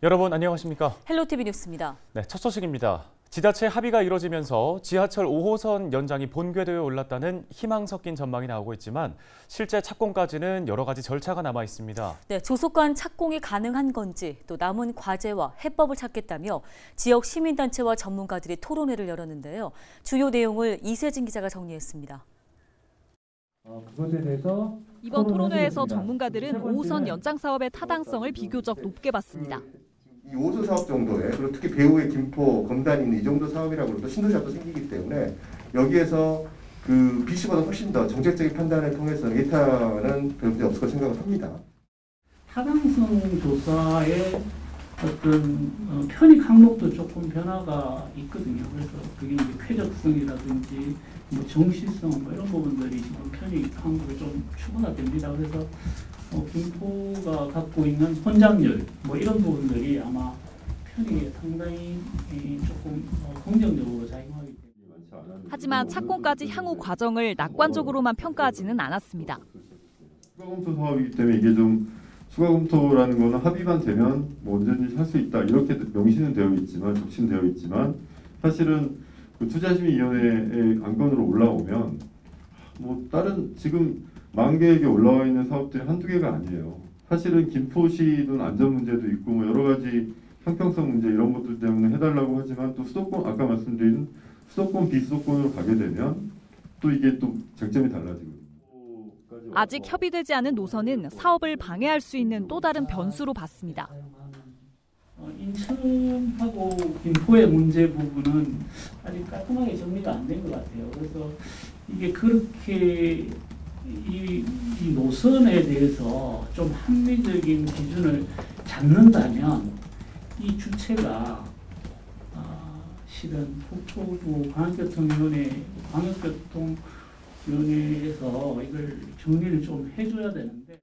여러분 안녕하십니까? 헬로티비 뉴스입니다. 네, 첫 소식입니다. 지자체 합의가 이뤄지면서 지하철 5호선 연장이 본궤도에 올랐다는 희망 섞인 전망이 나오고 있지만 실제 착공까지는 여러 가지 절차가 남아 있습니다. 네, 조속한 착공이 가능한 건지 또 남은 과제와 해법을 찾겠다며 지역 시민단체와 전문가들이 토론회를 열었는데요. 주요 내용을 이세진 기자가 정리했습니다. 그것에 대해서 이번 토론회에서 전문가들은 5호선 연장 사업의 타당성을 비교적 높게 봤습니다. 이 5호 사업 정도에 그리고 특히 배후의 김포, 검단이 있는 이 정도 사업이라고 해도 신도시가 생기기 때문에 여기에서 그 BC보다 훨씬 더 정책적인 판단을 통해서 예타는 별 문제 없을 거 생각을 합니다. 타당성 조사의 어떤 편익 항목도 조금 변화가 있거든요. 그래서 그게 이제 쾌적성이라든지 뭐 정시성 뭐 이런 부분들이 지금 편익 항목이 좀 추구가 됩니다. 그래서 김포가 갖고 있는 혼잡률 뭐 이런 부분들이 아마 편익에 상당히 조금 긍정적으로 작용하기 때문에. 하지만 착공까지 향후 과정을 낙관적으로만 평가하지는 않았습니다. 추가검토 사업이기 때문에 이게 좀 추가검토라는 거는 합의만 되면 뭐 언제든지 할 수 있다 이렇게 명시는 되어 있지만 적시되어 있지만 사실은 그 투자심의위원회의 안건으로 올라오면 뭐 다른 지금 10,000개에 올라와 있는 사업들이 한두 개가 아니에요. 사실은 김포시는 안전 문제도 있고 뭐 여러 가지 형평성 문제 이런 것들 때문에 해달라고 하지만 또 수도권 아까 말씀드린 수도권 비수도권으로 가게 되면 또 이게 또 쟁점이 달라지거든요. 아직 협의되지 않은 노선은 사업을 방해할 수 있는 또 다른 변수로 봤습니다. 인천하고 김포의 문제 부분은 아직 깔끔하게 정리가 안 된 것 같아요. 그래서 이게 그렇게 이 노선에 대해서 좀 합리적인 기준을 잡는다면 이 주체가 실은 국토부 광역교통위원회에서 이걸 정리를 좀 해줘야 되는데.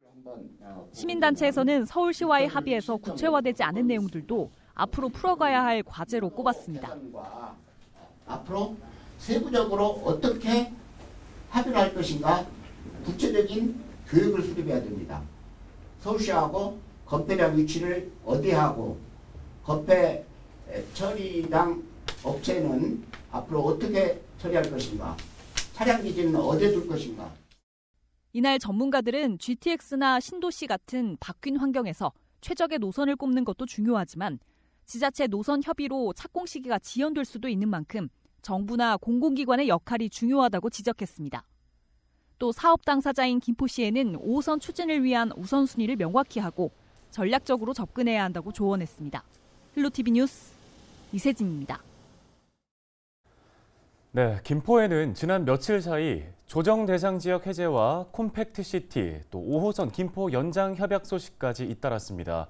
시민단체에서는 서울시와의 합의에서 구체화되지 않은 내용들도 앞으로 풀어가야 할 과제로 꼽았습니다. 앞으로 세부적으로 어떻게 합의를 할 것인가 구체적인 교육을 수립해야 됩니다. 서울시하고 건폐량 위치를 어디에 하고 건폐 처리량 업체는 앞으로 어떻게 처리할 것인가 차량 기준은 어디에 둘 것인가. 이날 전문가들은 GTX나 신도시 같은 바뀐 환경에서 최적의 노선을 꼽는 것도 중요하지만 지자체 노선 협의로 착공 시기가 지연될 수도 있는 만큼 정부나 공공기관의 역할이 중요하다고 지적했습니다. 또 사업 당사자인 김포시에는 5호선 추진을 위한 우선순위를 명확히 하고 전략적으로 접근해야 한다고 조언했습니다. 헬로티비 뉴스 이세진입니다. 네, 김포에는 지난 며칠 사이 조정 대상 지역 해제와 콤팩트 시티, 또 5호선 김포 연장 협약 소식까지 잇따랐습니다.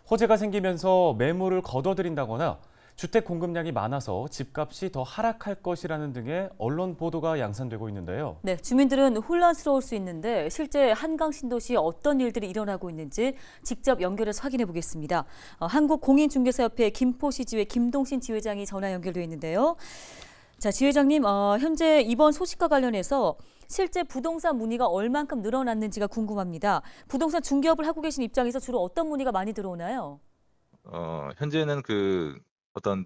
호재가 생기면서 매물을 거둬들인다거나 주택 공급량이 많아서 집값이 더 하락할 것이라는 등의 언론 보도가 양산되고 있는데요. 네, 주민들은 혼란스러울 수 있는데 실제 한강 신도시에 어떤 일들이 일어나고 있는지 직접 연결해서 확인해 보겠습니다. 한국공인중개사협회 김포시 지회 김동신 지회장이 전화 연결돼 있는데요. 자, 지회장님, 현재 이번 소식과 관련해서 실제 부동산 문의가 얼만큼 늘어났는지가 궁금합니다. 부동산 중개업을 하고 계신 입장에서 주로 어떤 문의가 많이 들어오나요? 현재는 어떤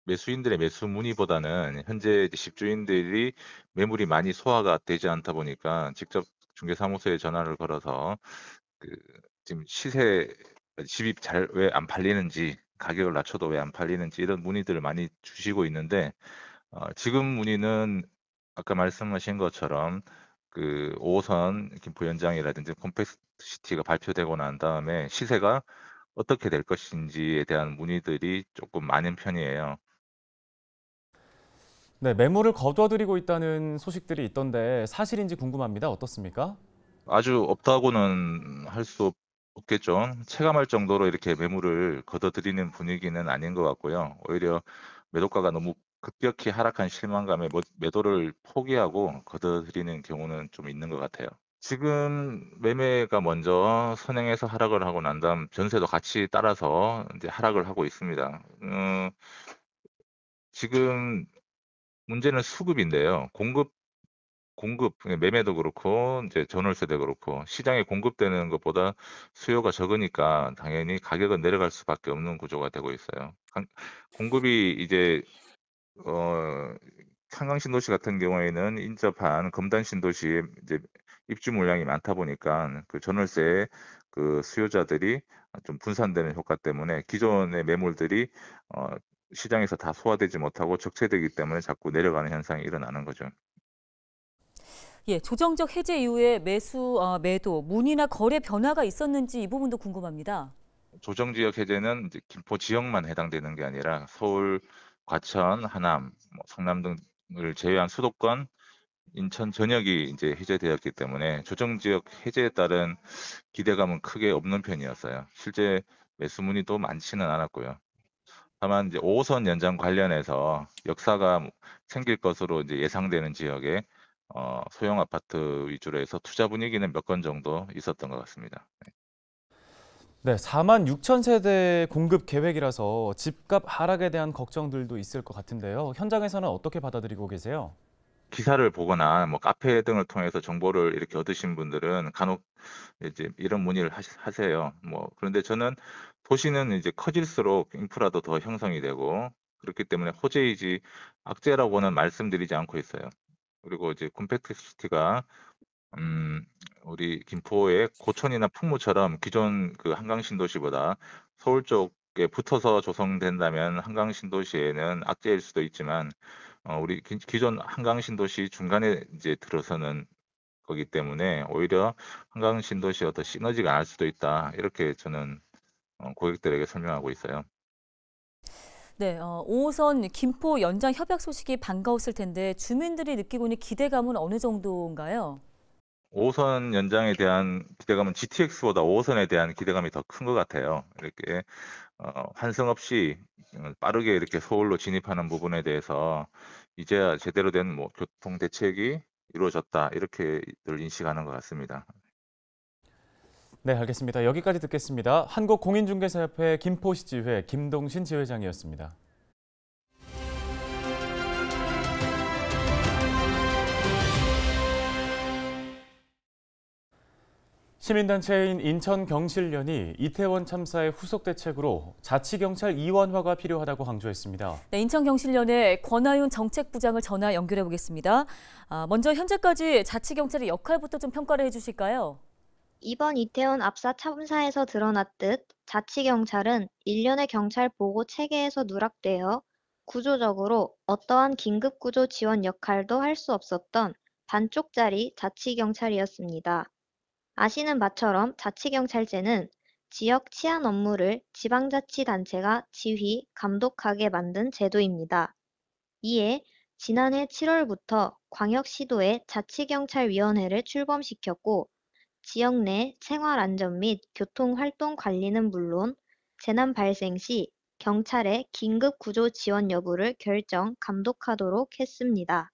매수인들의 매수 문의보다는 현재 집주인들이 매물이 많이 소화가 되지 않다 보니까 직접 중개사무소에 전화를 걸어서 지금 집이 잘 왜 안 팔리는지 가격을 낮춰도 왜 안 팔리는지 이런 문의들을 많이 주시고 있는데 지금 문의는 아까 말씀하신 것처럼 5호선 김포 연장이라든지 콤팩트 시티가 발표되고 난 다음에 시세가 어떻게 될 것인지에 대한 문의들이 조금 많은 편이에요. 네, 매물을 거둬들이고 있다는 소식들이 있던데 사실인지 궁금합니다. 어떻습니까? 아주 없다고는 할 수 없겠죠. 체감할 정도로 이렇게 매물을 거둬들이는 분위기는 아닌 것 같고요. 오히려 매도가가 너무 급격히 하락한 실망감에 매도를 포기하고 거둬들이는 경우는 좀 있는 것 같아요. 지금 매매가 먼저 선행해서 하락을 하고 난 다음 전세도 같이 따라서 이제 하락을 하고 있습니다. 지금 문제는 수급인데요. 공급 공급, 매매도 그렇고 이제 전월세도 그렇고 시장에 공급되는 것보다 수요가 적으니까 당연히 가격은 내려갈 수밖에 없는 구조가 되고 있어요. 공급이 이제 어, 한강 신도시 같은 경우에는 인접한 검단 신도시에 이제 입주 물량이 많다 보니까 그 전월세 그 수요자들이 좀 분산되는 효과 때문에 기존의 매물들이 어, 시장에서 다 소화되지 못하고 적체되기 때문에 자꾸 내려가는 현상이 일어나는 거죠. 예, 조정적 해제 이후에 매도, 문의나 거래 변화가 있었는지 이 부분도 궁금합니다. 조정 지역 해제는 이제 김포 지역만 해당되는 게 아니라 서울, 과천, 하남, 뭐 성남 등을 제외한 수도권, 인천 전역이 이제 해제되었기 때문에 조정 지역 해제에 따른 기대감은 크게 없는 편이었어요. 실제 매수 문의도 많지는 않았고요. 다만 이제 5호선 연장 관련해서 역사가 생길 것으로 이제 예상되는 지역에 소형 아파트 위주로 해서 투자 분위기는 몇 건 정도 있었던 것 같습니다. 네, 4만 6천 세대 공급 계획이라서 집값 하락에 대한 걱정들도 있을 것 같은데요. 현장에서는 어떻게 받아들이고 계세요? 기사를 보거나 뭐 카페 등을 통해서 정보를 이렇게 얻으신 분들은 간혹 이제 이런 문의를 하세요. 뭐 그런데 저는 도시는 이제 커질수록 인프라도 더 형성이 되고 그렇기 때문에 호재이지 악재라고는 말씀드리지 않고 있어요. 그리고 이제 콤팩트 시티가 음, 우리 김포의 고천이나 풍무처럼 기존 그 한강 신도시보다 서울 쪽에 붙어서 조성된다면 한강 신도시에는 악재일 수도 있지만 우리 기존 한강 신도시 중간에 이제 들어서는 거기 때문에 오히려 한강 신도시와 더 시너지가 날 수도 있다. 이렇게 저는 고객들에게 설명하고 있어요. 네, 5호선 김포 연장 협약 소식이 반가웠을 텐데 주민들이 느끼고 있는 기대감은 어느 정도인가요? 5호선 연장에 대한 기대감은 GTX보다 5호선에 대한 기대감이 더 큰 것 같아요. 이렇게 환승 없이 빠르게 이렇게 서울로 진입하는 부분에 대해서 이제야 제대로 된 뭐 교통 대책이 이루어졌다 이렇게들 인식하는 것 같습니다. 네, 알겠습니다. 여기까지 듣겠습니다. 한국공인중개사협회 김포시지회 김동신 지회장이었습니다. 시민단체인 인천경실련이 이태원 참사의 후속 대책으로 자치경찰 이원화가 필요하다고 강조했습니다. 네, 인천경실련의 권하윤 정책부장을 전화 연결해 보겠습니다. 먼저 현재까지 자치경찰의 역할부터 좀 평가를 해주실까요? 이번 이태원 압사 참사에서 드러났듯 자치경찰은 일련의 경찰 보고 체계에서 누락되어 구조적으로 어떠한 긴급구조 지원 역할도 할 수 없었던 반쪽짜리 자치경찰이었습니다. 아시는 바처럼 자치경찰제는 지역 치안 업무를 지방자치단체가 지휘, 감독하게 만든 제도입니다. 이에 지난해 7월부터 광역시도에 자치경찰위원회를 출범시켰고 지역 내 생활안전 및 교통활동 관리는 물론 재난 발생 시 경찰의 긴급 구조 지원 여부를 결정, 감독하도록 했습니다.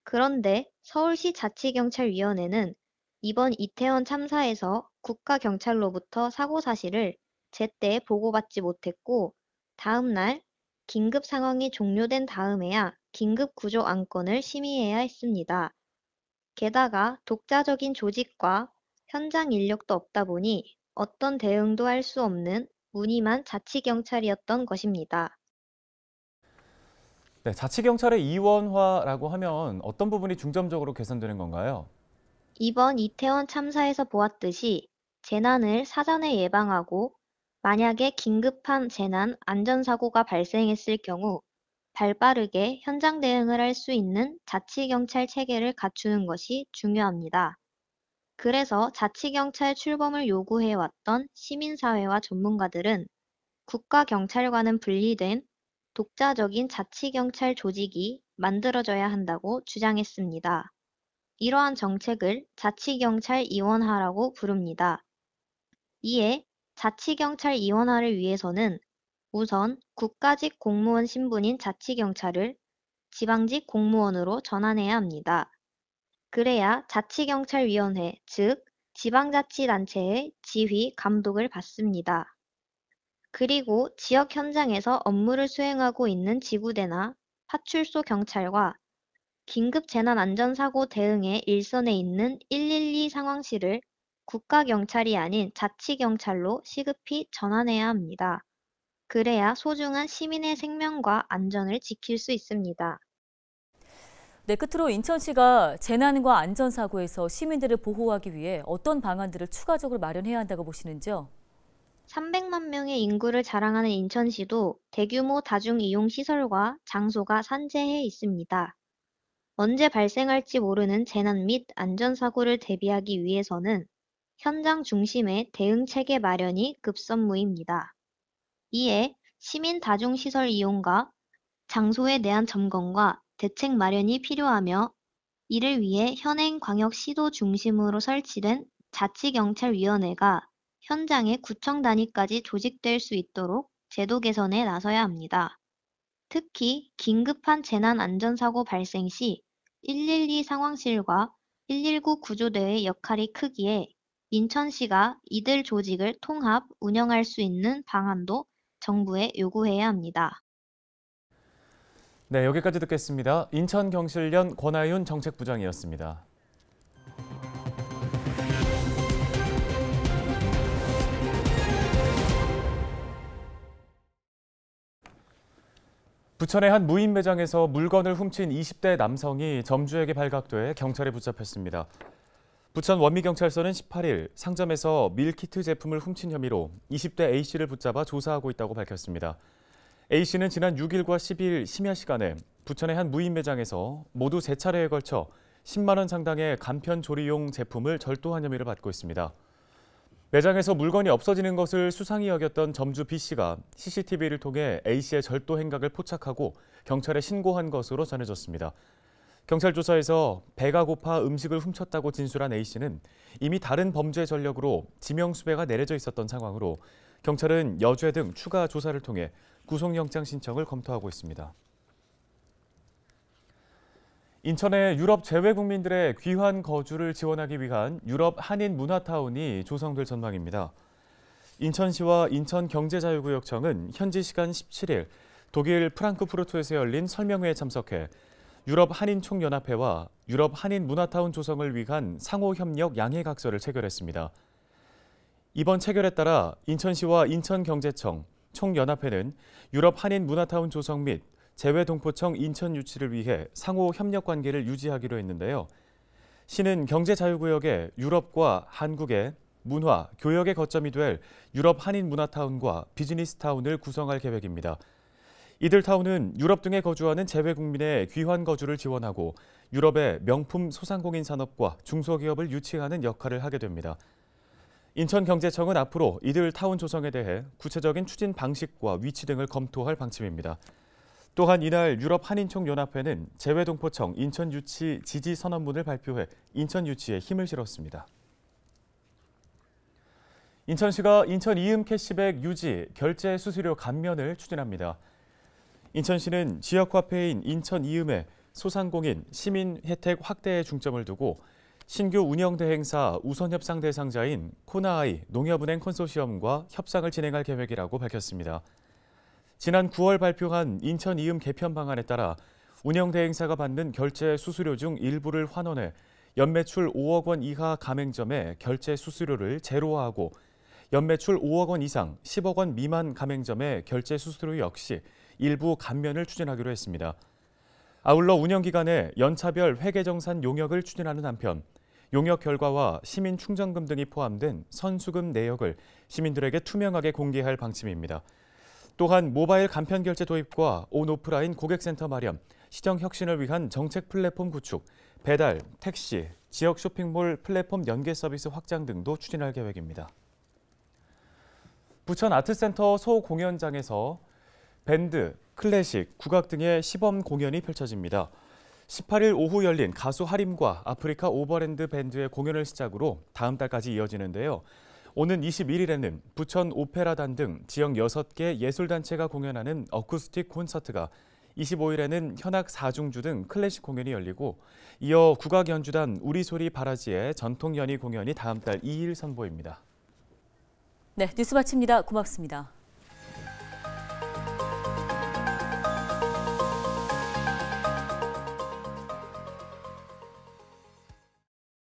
그런데 서울시 자치경찰위원회는 이번 이태원 참사에서 국가경찰로부터 사고 사실을 제때 보고받지 못했고 다음 날 긴급 상황이 종료된 다음에야 긴급 구조 안건을 심의해야 했습니다. 게다가 독자적인 조직과 현장 인력도 없다 보니 어떤 대응도 할 수 없는 무늬만 자치경찰이었던 것입니다. 네, 자치경찰의 이원화라고 하면 어떤 부분이 중점적으로 개선되는 건가요? 이번 이태원 참사에서 보았듯이 재난을 사전에 예방하고 만약에 긴급한 재난 안전사고가 발생했을 경우 발빠르게 현장 대응을 할 수 있는 자치경찰 체계를 갖추는 것이 중요합니다. 그래서 자치경찰 출범을 요구해왔던 시민사회와 전문가들은 국가경찰과는 분리된 독자적인 자치경찰 조직이 만들어져야 한다고 주장했습니다. 이러한 정책을 자치경찰 이원화라고 부릅니다. 이에 자치경찰 이원화를 위해서는 우선 국가직 공무원 신분인 자치경찰을 지방직 공무원으로 전환해야 합니다. 그래야 자치경찰위원회, 즉 지방자치단체의 지휘, 감독을 받습니다. 그리고 지역 현장에서 업무를 수행하고 있는 지구대나 파출소 경찰과 긴급재난안전사고 대응의 일선에 있는 112 상황실을 국가경찰이 아닌 자치경찰로 시급히 전환해야 합니다. 그래야 소중한 시민의 생명과 안전을 지킬 수 있습니다. 네, 끝으로 인천시가 재난과 안전사고에서 시민들을 보호하기 위해 어떤 방안들을 추가적으로 마련해야 한다고 보시는지요? 300만 명의 인구를 자랑하는 인천시도 대규모 다중이용시설과 장소가 산재해 있습니다. 언제 발생할지 모르는 재난 및 안전사고를 대비하기 위해서는 현장 중심의 대응 체계 마련이 급선무입니다. 이에 시민 다중시설 이용과 장소에 대한 점검과 대책 마련이 필요하며 이를 위해 현행 광역시도 중심으로 설치된 자치경찰위원회가 현장의 구청 단위까지 조직될 수 있도록 제도 개선에 나서야 합니다. 특히 긴급한 재난안전사고 발생 시 112 상황실과 119 구조대의 역할이 크기에 인천시가 이들 조직을 통합 운영할 수 있는 방안도 정부에 요구해야 합니다. 네, 여기까지 듣겠습니다. 인천경실련 권하윤 정책부장이었습니다. 부천의 한 무인 매장에서 물건을 훔친 20대 남성이 점주에게 발각돼 경찰에 붙잡혔습니다. 부천 원미경찰서는 18일 상점에서 밀키트 제품을 훔친 혐의로 20대 A씨를 붙잡아 조사하고 있다고 밝혔습니다. A씨는 지난 6일과 10일 심야 시간에 부천의 한 무인 매장에서 모두 3차례에 걸쳐 10만 원 상당의 간편 조리용 제품을 절도한 혐의를 받고 있습니다. 매장에서 물건이 없어지는 것을 수상히 여겼던 점주 B씨가 CCTV를 통해 A씨의 절도 행각을 포착하고 경찰에 신고한 것으로 전해졌습니다. 경찰 조사에서 배가 고파 음식을 훔쳤다고 진술한 A씨는 이미 다른 범죄 전력으로 지명수배가 내려져 있었던 상황으로 경찰은 여죄 등 추가 조사를 통해 구속영장 신청을 검토하고 있습니다. 인천의 유럽 재외국민들의 귀환 거주를 지원하기 위한 유럽 한인 문화타운이 조성될 전망입니다. 인천시와 인천경제자유구역청은 현지 시간 17일 독일 프랑크푸르트에서 열린 설명회에 참석해 유럽 한인총연합회와 유럽 한인 문화타운 조성을 위한 상호협력 양해각서를 체결했습니다. 이번 체결에 따라 인천시와 인천경제청, 총연합회는 유럽 한인 문화타운 조성 및 재외동포청 인천 유치를 위해 상호 협력 관계를 유지하기로 했는데요. 시는 경제자유구역에 유럽과 한국의 문화, 교역의 거점이 될 유럽 한인 문화타운과 비즈니스타운을 구성할 계획입니다. 이들 타운은 유럽 등에 거주하는 재외국민의 귀환 거주를 지원하고 유럽의 명품 소상공인 산업과 중소기업을 유치하는 역할을 하게 됩니다. 인천경제청은 앞으로 이들 타운 조성에 대해 구체적인 추진 방식과 위치 등을 검토할 방침입니다. 또한 이날 유럽 한인총연합회는 재외동포청 인천 유치 지지 선언문을 발표해 인천 유치에 힘을 실었습니다. 인천시가 인천 이음 캐시백 유지, 결제 수수료 감면을 추진합니다. 인천시는 지역화폐인 인천 이음의 소상공인, 시민 혜택 확대에 중점을 두고 신규 운영 대행사 우선 협상 대상자인 코나아이 농협은행 컨소시엄과 협상을 진행할 계획이라고 밝혔습니다. 지난 9월 발표한 인천 이음 개편 방안에 따라 운영 대행사가 받는 결제 수수료 중 일부를 환원해 연매출 5억 원 이하 가맹점의 결제 수수료를 제로화하고 연매출 5억 원 이상 10억 원 미만 가맹점의 결제 수수료 역시 일부 감면을 추진하기로 했습니다. 아울러 운영 기간에 연차별 회계정산 용역을 추진하는 한편 용역 결과와 시민 충전금 등이 포함된 선수금 내역을 시민들에게 투명하게 공개할 방침입니다. 또한 모바일 간편 결제 도입과 온오프라인 고객센터 마련, 시정 혁신을 위한 정책 플랫폼 구축, 배달, 택시, 지역 쇼핑몰 플랫폼 연계 서비스 확장 등도 추진할 계획입니다. 부천 아트센터 소공연장에서 밴드, 클래식, 국악 등의 시범 공연이 펼쳐집니다. 18일 오후 열린 가수 하림과 아프리카 오버랜드 밴드의 공연을 시작으로 다음 달까지 이어지는데요. 오는 21일에는 부천 오페라단 등 지역 6개 예술단체가 공연하는 어쿠스틱 콘서트가, 25일에는 현악 4중주 등 클래식 공연이 열리고 이어 국악 연주단 우리소리 바라지의 전통 연희 공연이 다음 달 2일 선보입니다. 네, 뉴스 마칩니다. 고맙습니다.